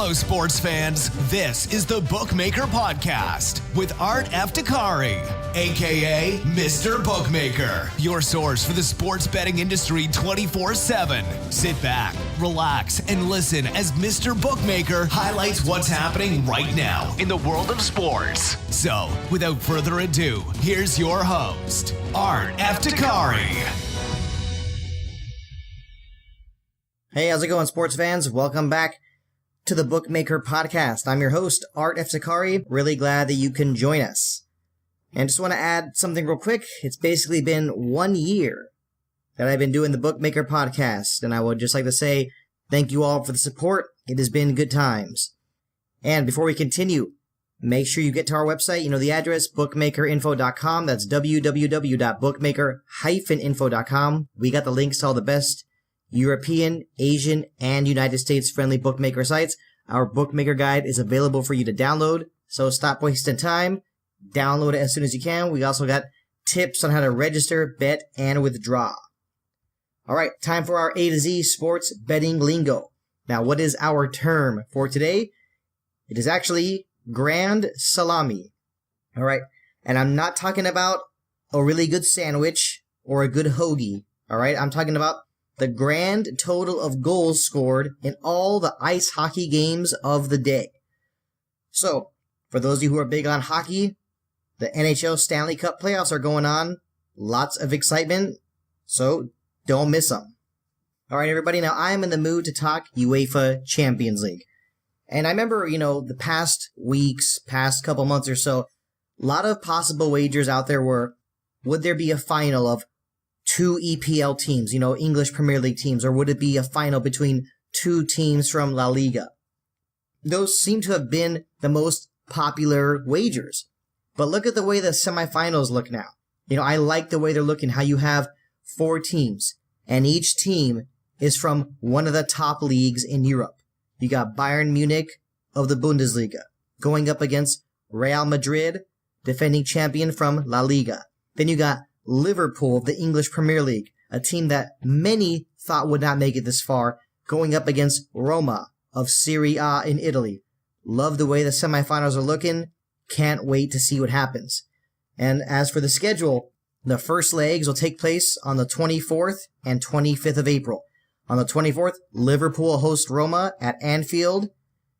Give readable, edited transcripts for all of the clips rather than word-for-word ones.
Hello, sports fans. This is the Bookmaker Podcast with Art Eftekhari, a.k.a. Mr. Bookmaker, your source for the sports betting industry 24/7. Sit back, relax, and listen as Mr. Bookmaker highlights what's happening right now in the world of sports. So, without further ado, here's your host, Art Eftekhari. Hey, how's it going, sports fans? Welcome back to the Bookmaker Podcast. I'm your host, Art Eftekhari. Really glad that you can join us. And just want to add something real quick. It's basically been 1 year that I've been doing the Bookmaker Podcast, and I would just like to say thank you all for the support. It has been good times. And before we continue, make sure you get to our website. You know the address, bookmakerinfo.com. That's www.bookmaker-info.com. We got the links to all the best European, Asian, and United States friendly bookmaker sites. Our bookmaker guide is available for you to download, so stop wasting time. Download it as soon as you can. We also got tips on how to register, bet, and withdraw. Alright, time for our A to Z sports betting lingo. Now, what is our term for today? It is actually Grand Salami. Alright, and I'm not talking about a really good sandwich or a good hoagie. Alright, I'm talking about the grand total of goals scored in all the ice hockey games of the day. So, for those of you who are big on hockey, the NHL Stanley Cup playoffs are going on. Lots of excitement, so don't miss them. Alright, everybody, now I am in the mood to talk UEFA Champions League. And I remember, the past weeks, past couple months or so, a lot of possible wagers out there were, would there be a final of two EPL teams, English Premier League teams, or would it be a final between two teams from La Liga? Those seem to have been the most popular wagers. But look at the way the semifinals look now. I like the way they're looking, how you have 4 teams, and each team is from one of the top leagues in Europe. You got Bayern Munich of the Bundesliga going up against Real Madrid, defending champion from La Liga. Then you got Liverpool of the English Premier League, a team that many thought would not make it this far, going up against Roma of Serie A in Italy. Love the way the semifinals are looking. Can't wait to see what happens. And as for the schedule, the first legs will take place on the 24th and 25th of April. On the 24th, Liverpool will host Roma at Anfield.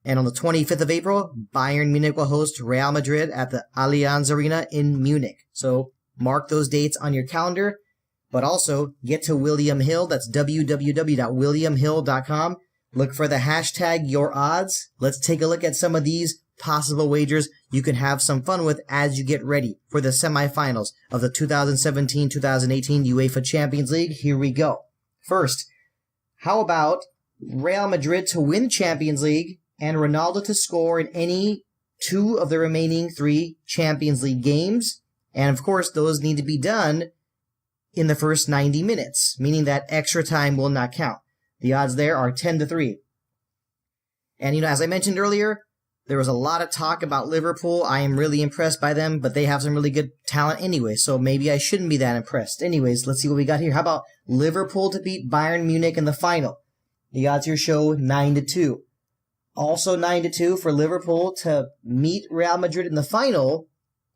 And on the 25th of April, Bayern Munich will host Real Madrid at the Allianz Arena in Munich. So mark those dates on your calendar, but also get to William Hill. That's www.williamhill.com. Look for the hashtag YourOdds. Let's take a look at some of these possible wagers you can have some fun with as you get ready for the semifinals of the 2017-2018 UEFA Champions League. Here we go. First, how about Real Madrid to win Champions League and Ronaldo to score in any 2 of the remaining 3 Champions League games? And of course, those need to be done in the first 90 minutes, meaning that extra time will not count. The odds there are 10-3. And as I mentioned earlier, there was a lot of talk about Liverpool. I am really impressed by them, but they have some really good talent anyway, so maybe I shouldn't be that impressed. Anyways, let's see what we got here. How about Liverpool to beat Bayern Munich in the final? The odds here show 9-2. Also 9-2 for Liverpool to meet Real Madrid in the final,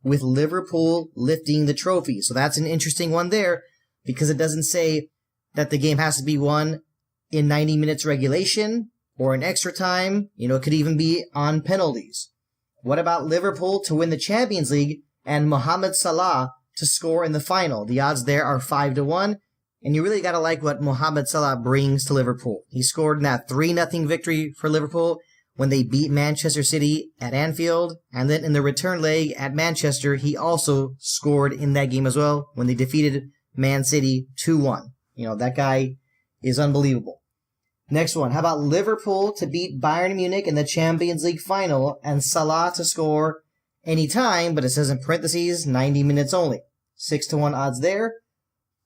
with Liverpool lifting the trophy. So that's an interesting one there, because it doesn't say that the game has to be won in 90 minutes regulation or in extra time. It could even be on penalties. What about Liverpool to win the Champions League and Mohamed Salah to score in the final? The odds there are 5-1, and you really got to like what Mohamed Salah brings to Liverpool. He scored in that 3-0 victory for Liverpool when they beat Manchester City at Anfield, and then in the return leg at Manchester, he also scored in that game as well when they defeated Man City 2-1. That guy is unbelievable. Next one, how about Liverpool to beat Bayern Munich in the Champions League final and Salah to score anytime, but it says in parentheses, 90 minutes only. 6-1 odds there.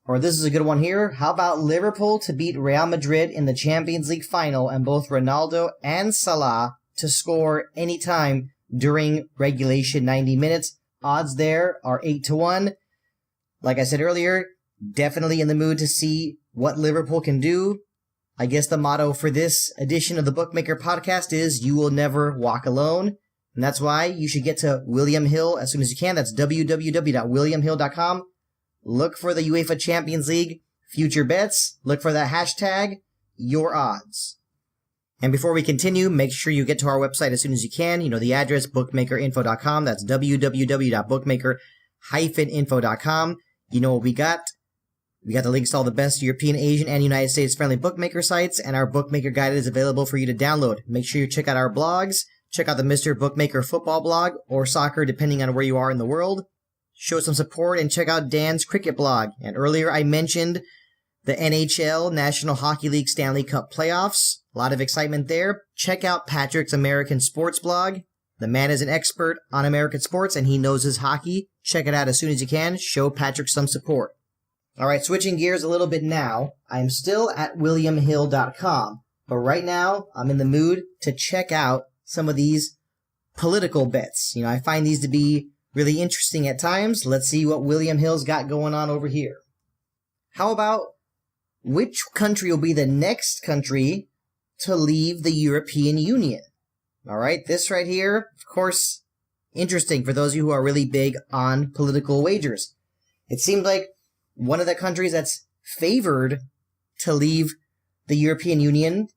Or this is a good one here. How about Liverpool to beat Real Madrid in the Champions League final and both Ronaldo and Salah to score anytime during regulation 90 minutes? Odds there are 8-1. Like I said earlier, definitely in the mood to see what Liverpool can do I guess the motto for this edition of the Bookmaker Podcast is you will never walk alone. And that's why you should get to William Hill as soon as you can. That's www.williamhill.com. Look for the UEFA Champions League future bets. Look for that hashtag, your odds. And before we continue, make sure you get to our website as soon as you can. You know the address, bookmakerinfo.com. That's www.bookmaker-info.com. You know what we got? We got the links to all the best European, Asian, and United States friendly bookmaker sites, and our bookmaker guide is available for you to download. Make sure you check out our blogs. Check out the Mr. Bookmaker football blog, or soccer, depending on where you are in the world. Show some support and check out Dan's cricket blog. And earlier I mentioned the NHL, National Hockey League Stanley Cup playoffs. A lot of excitement there. Check out Patrick's American Sports blog. The man is an expert on American sports and he knows his hockey. Check it out as soon as you can. Show Patrick some support. Alright, switching gears a little bit now. I'm still at williamhill.com, but right now I'm in the mood to check out some of these political bets. You know, I find these to be really interesting at times. Let's see what William Hill's got going on over here. How about which country will be the next country to leave the European Union? Alright, this right here, of course, interesting for those of you who are really big on political wagers. It seems like one of the countries that's favored to leave the European Union,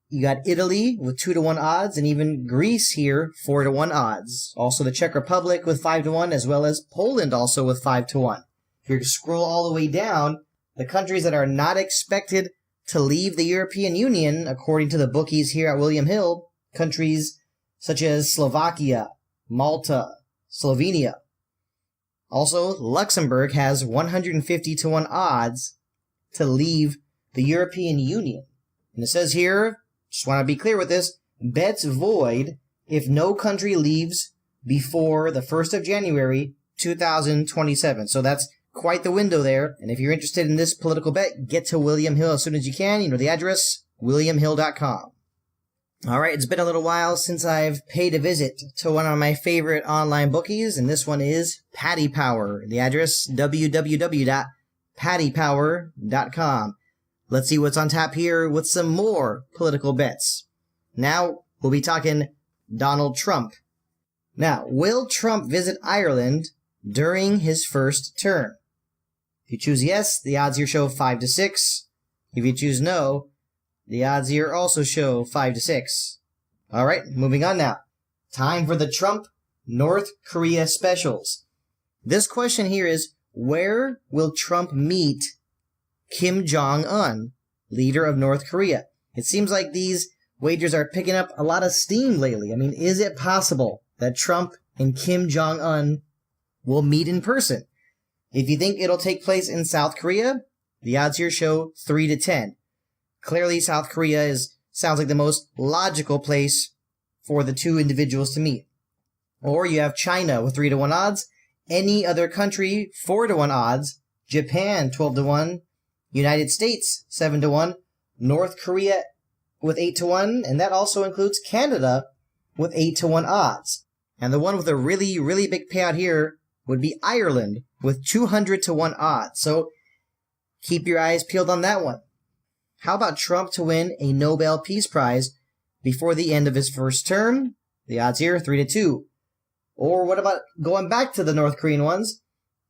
you got Italy with 2-1 odds, and even Greece here, 4-1 odds. Also the Czech Republic with 5-1, as well as Poland also with 5-1. If you scroll all the way down, the countries that are not expected to leave the European Union, according to the bookies here at William Hill, countries such as Slovakia, Malta, Slovenia. Also, Luxembourg has 150-1 odds to leave the European Union. And it says here, just want to be clear with this, bets void if no country leaves before the 1st of January 2027. So that's quite the window there. And if you're interested in this political bet, get to William Hill as soon as you can. You know the address, williamhill.com. Alright, it's been a little while since I've paid a visit to one of my favorite online bookies, and this one is Paddy Power. The address, www.paddypower.com. Let's see what's on tap here with some more political bets. Now, we'll be talking Donald Trump. Now, will Trump visit Ireland during his first term? If you choose yes, the odds here show 5-6. If you choose no, the odds here also show 5-6. Alright, moving on now. Time for the Trump North Korea specials. This question here is, where will Trump meet Kim Jong-un, leader of North Korea? It seems like these wagers are picking up a lot of steam lately. I mean, is it possible that Trump and Kim Jong-un will meet in person? If you think it'll take place in South Korea, the odds here show 3-10. Clearly, South Korea sounds like the most logical place for the two individuals to meet. Or you have China with 3-1 odds, any other country 4-1 odds, Japan 12-1, United States 7-1, North Korea with 8-1, and that also includes Canada with 8-1 odds. And the one with a really, really big payout here would be Ireland with 200-1 odds. So keep your eyes peeled on that one. How about Trump to win a Nobel Peace Prize before the end of his first term? The odds here, 3-2. Or what about going back to the North Korean ones?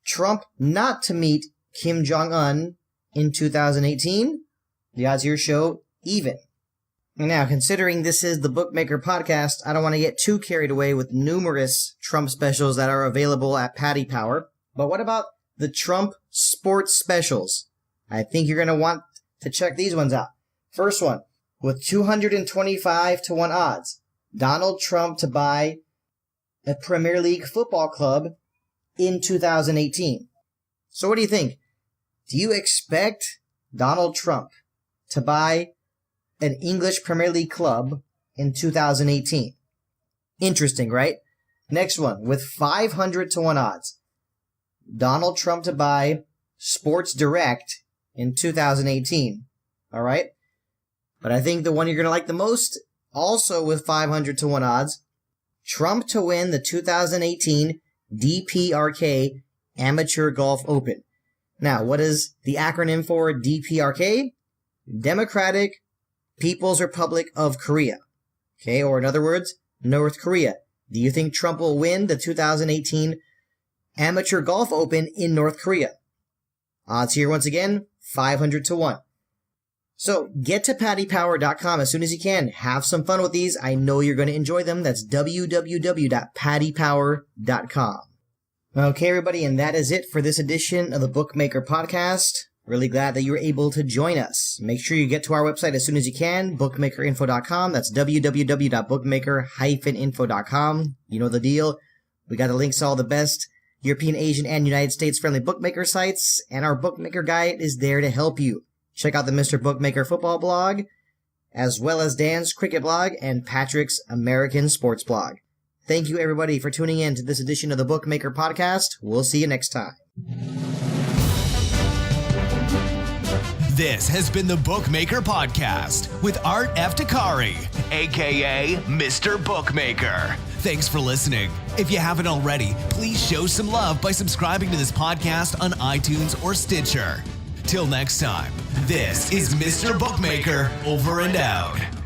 Trump not to meet Kim Jong-un in 2018? The odds here show even. Now, considering this is the Bookmaker Podcast, I don't want to get too carried away with numerous Trump specials that are available at Paddy Power. But what about the Trump sports specials? I think you're going to want to check these ones out. First one, with 225-1 odds, Donald Trump to buy a Premier League football club in 2018. So what do you think? Do you expect Donald Trump to buy an English Premier League club in 2018? Interesting, right? Next one, with 500-1 odds, Donald Trump to buy Sports Direct in 2018. All right? But I think the one you're going to like the most, also with 500-1 odds, Trump to win the 2018 DPRK Amateur Golf Open. Now, what is the acronym for DPRK? Democratic People's Republic of Korea. Okay, or in other words, North Korea. Do you think Trump will win the 2018 Amateur Golf Open in North Korea? Odds here once again, 500 to 1. So get to paddypower.com as soon as you can. Have some fun with these. I know you're going to enjoy them. That's www.paddypower.com. Okay, everybody, and that is it for this edition of the Bookmaker Podcast. Really glad that you were able to join us. Make sure you get to our website as soon as you can, bookmakerinfo.com. That's www.bookmaker-info.com. You know the deal. We got the links to all the best European, Asian, and United States friendly bookmaker sites, and our Bookmaker Guide is there to help you. Check out the Mr. Bookmaker football blog, as well as Dan's cricket blog and Patrick's American sports blog. Thank you, everybody, for tuning in to this edition of the Bookmaker Podcast. We'll see you next time. This has been the Bookmaker Podcast with Art Eftekhari, a.k.a. Mr. Bookmaker. Thanks for listening. If you haven't already, please show some love by subscribing to this podcast on iTunes or Stitcher. Till next time, this is Mr. Bookmaker over and out.